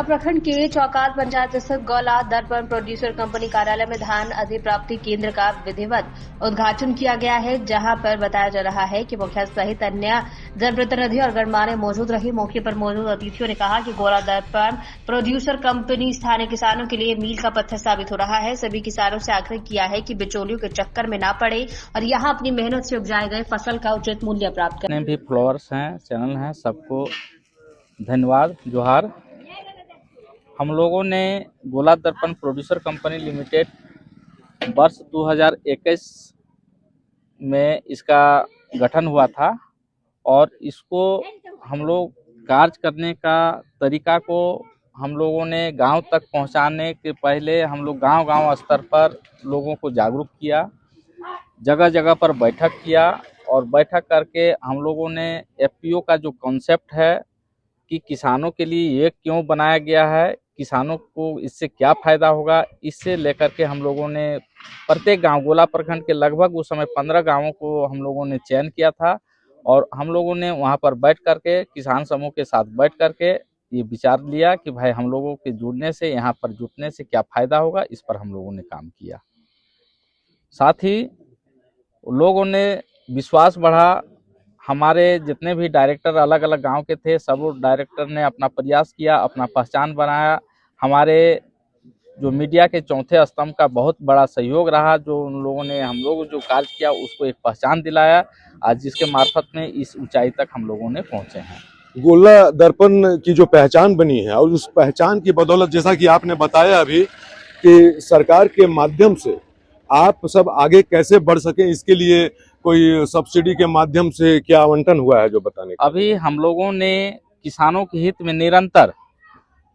प्रखंड के चौकात पंचायत स्थित गौला दर्पण प्रोड्यूसर कंपनी कार्यालय में धान अधिप्राप्ति केंद्र का विधिवत उद्घाटन किया गया है, जहां पर बताया जा रहा है कि मुखिया सहित अन्य जनप्रतिनिधि और गणमान्य मौजूद रहे। मौके पर मौजूद अतिथियों ने कहा कि गौला दर्पण प्रोड्यूसर कंपनी स्थानीय किसानों के लिए मील का पत्थर साबित हो रहा है। सभी किसानों से आग्रह किया है कि बिचौलियों के चक्कर में न पड़े और यहां अपनी मेहनत से उपजाए गए फसल का उचित मूल्य प्राप्त करें। भी फॉलोअर्स हैं, चैनल हैं, सबको धन्यवाद, जोहार। हम लोगों ने गोला दर्पण प्रोड्यूसर कंपनी लिमिटेड वर्ष 2021 में इसका गठन हुआ था और इसको हम लोग कार्य करने का तरीका को हम लोगों ने गांव तक पहुंचाने के पहले हम लोग गांव स्तर पर लोगों को जागरूक किया, जगह जगह पर बैठक किया और बैठक करके हम लोगों ने एफपीओ का जो कॉन्सेप्ट है कि किसानों के लिए ये क्यों बनाया गया है, किसानों को इससे क्या फ़ायदा होगा, इससे लेकर के हम लोगों ने प्रत्येक गांव गोला प्रखंड के लगभग उस समय 15 गांवों को हम लोगों ने चयन किया था और हम लोगों ने वहां पर बैठ करके किसान समूह के साथ बैठ करके ये विचार लिया कि भाई हम लोगों के जुड़ने से, यहाँ पर जुटने से क्या फ़ायदा होगा, इस पर हम लोगों ने काम किया। साथ ही लोगों ने विश्वास बढ़ा। हमारे जितने भी डायरेक्टर अलग अलग गांव के थे, सब डायरेक्टर ने अपना प्रयास किया, अपना पहचान बनाया। हमारे जो मीडिया के चौथे स्तंभ का बहुत बड़ा सहयोग रहा, जो उन लोगों ने हम लोग जो कार्य किया उसको एक पहचान दिलाया, आज जिसके मार्फत में इस ऊंचाई तक हम लोगों ने पहुंचे हैं। गोला दर्पण की जो पहचान बनी है और उस पहचान की बदौलत जैसा कि आपने बताया अभी कि सरकार के माध्यम से आप सब आगे कैसे बढ़ सके, इसके लिए कोई सब्सिडी के माध्यम से क्या आवंटन हुआ है जो बताने का? अभी हम लोगों ने किसानों के हित में निरंतर,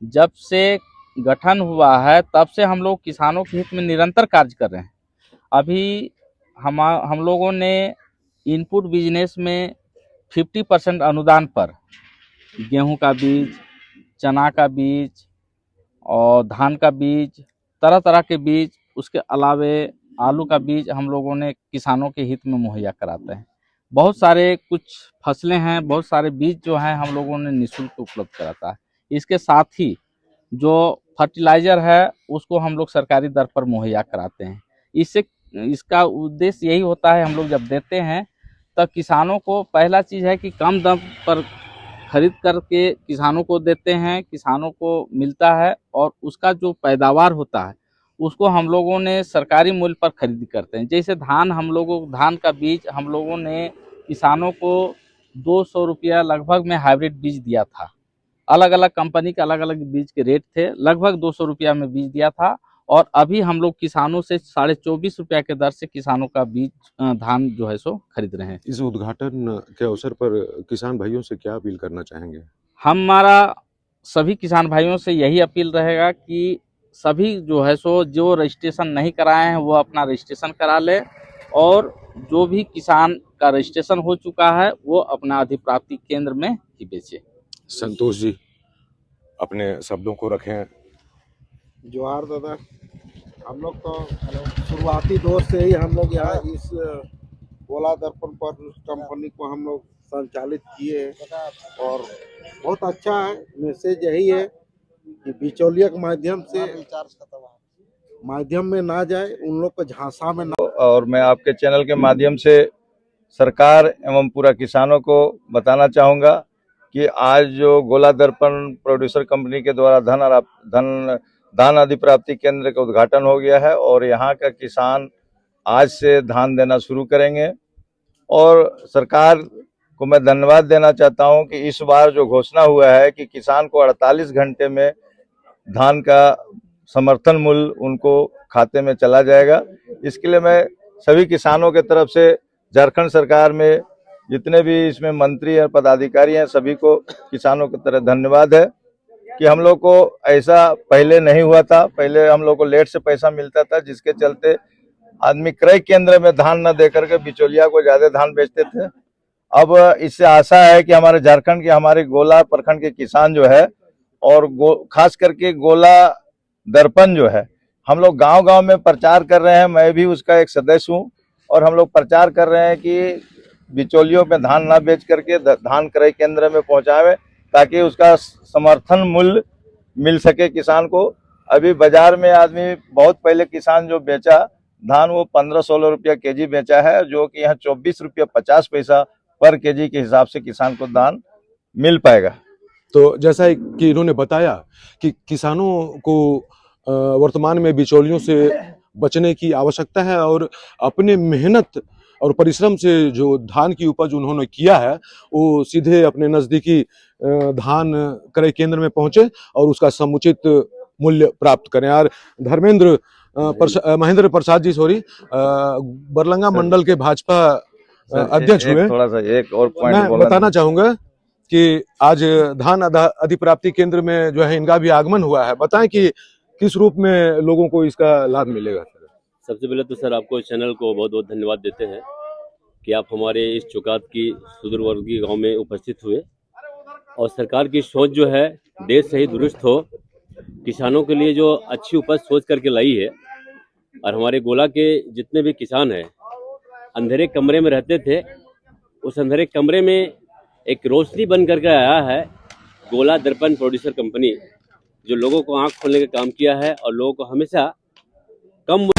जब से गठन हुआ है तब से हम लोग किसानों के हित में निरंतर कार्य कर रहे हैं। अभी हम लोगों ने इनपुट बिजनेस में 50% अनुदान पर गेहूं का बीज, चना का बीज और धान का बीज, तरह तरह के बीज, उसके अलावे आलू का बीज हम लोगों ने किसानों के हित में मुहैया कराते हैं। बहुत सारे कुछ फसलें हैं, बहुत सारे बीज जो हैं हम लोगों ने निःशुल्क उपलब्ध कराता है। इसके साथ ही जो फर्टिलाइज़र है उसको हम लोग सरकारी दर पर मुहैया कराते हैं। इसका उद्देश्य यही होता है, हम लोग जब देते हैं तब किसानों को पहला चीज़ है कि कम दाम पर खरीद करके किसानों को देते हैं, किसानों को मिलता है और उसका जो पैदावार होता है उसको हम लोगों ने सरकारी मूल्य पर खरीदी करते हैं। जैसे धान का बीज हम लोगों ने किसानों को 200 रुपया लगभग में हाइब्रिड बीज दिया था। अलग अलग कंपनी के अलग अलग बीज के रेट थे, लगभग 200 रुपया में बीज दिया था और अभी हम लोग किसानों से 24.5 रुपया के दर से किसानों का बीज धान जो है सो खरीद रहे हैं। इस उद्घाटन के अवसर पर किसान भाइयों से क्या अपील करना चाहेंगे? हमारा सभी किसान भाइयों से यही अपील रहेगा कि सभी जो है सो जो रजिस्ट्रेशन नहीं कराए हैं वो अपना रजिस्ट्रेशन करा ले और जो भी किसान का रजिस्ट्रेशन हो चुका है वो अपना अधिप्राप्ति केंद्र में ही बेचे। संतोष जी अपने शब्दों को रखें। जोहार दादा, हम लोग तो शुरुआती दौर से ही हम लोग यहाँ इस गोला दर्पण पर कंपनी को हम लोग संचालित किए और बहुत अच्छा है। मैसेज यही है कि बिचौलिया के माध्यम में ना जाए, उन लोग को झांसा में ना। और मैं आपके चैनल के माध्यम से सरकार एवं पूरा किसानों को बताना चाहूँगा कि आज जो गोला दर्पण प्रोड्यूसर कंपनी के द्वारा धान अधिप्राप्ति केंद्र का उद्घाटन हो गया है और यहाँ का किसान आज से धान देना शुरू करेंगे। और सरकार को मैं धन्यवाद देना चाहता हूँ कि इस बार जो घोषणा हुआ है कि किसान को 48 घंटे में धान का समर्थन मूल्य उनको खाते में चला जाएगा। इसके लिए मैं सभी किसानों के तरफ से झारखंड सरकार में जितने भी इसमें मंत्री और पदाधिकारी हैं सभी को किसानों की तरफ धन्यवाद है कि हम लोग को ऐसा पहले नहीं हुआ था। पहले हम लोग को लेट से पैसा मिलता था, जिसके चलते आदमी क्रय केंद्र में धान न देकर के बिचौलिया को ज्यादा धान बेचते थे। अब इससे आशा है कि हमारे झारखंड के हमारे गोला प्रखंड के किसान जो है और खास करके गोला दर्पण जो है हम लोग गांव-गांव में प्रचार कर रहे हैं। मैं भी उसका एक सदस्य हूं और हम लोग प्रचार कर रहे हैं कि बिचौलियों में धान ना बेच करके धान क्रय केंद्र में पहुंचावे ताकि उसका समर्थन मूल्य मिल सके किसान को। अभी बाजार में आदमी बहुत पहले किसान जो बेचा धान वो 15-16 रुपया केजी बेचा है, जो कि यहाँ 24 रुपया 50 पैसा पर केजी के हिसाब से किसान को धान मिल पाएगा। तो जैसा कि इन्होंने बताया कि किसानों को वर्तमान में बिचौलियों से बचने की आवश्यकता है और अपने मेहनत और परिश्रम से जो धान की उपज उन्होंने किया है वो सीधे अपने नजदीकी धान क्रय केंद्र में पहुंचे और उसका समुचित मूल्य प्राप्त करें। और धर्मेंद्र महेंद्र प्रसाद जी बरलंगा मंडल के भाजपा अध्यक्ष हुए। थोड़ा सा एक और पॉइंट मैं बताना चाहूंगा कि आज धान अधिप्राप्ति केंद्र में जो है इनका भी आगमन हुआ है। बताएं कि किस रूप में लोगों को इसका लाभ मिलेगा। सबसे पहले तो सर आपको चैनल को बहुत बहुत धन्यवाद देते हैं कि आप हमारे इस चुकात की सुदूरवर्ती गांव में उपस्थित हुए और सरकार की सोच जो है देश से ही दुरुस्त हो, किसानों के लिए जो अच्छी उपज सोच करके लाई है। और हमारे गोला के जितने भी किसान हैं अंधेरे कमरे में रहते थे, उस अंधेरे कमरे में एक रोशनी बन करके आया है गोला दर्पण प्रोड्यूसर कंपनी, जो लोगों को आंख खोलने का काम किया है और लोगों को हमेशा कम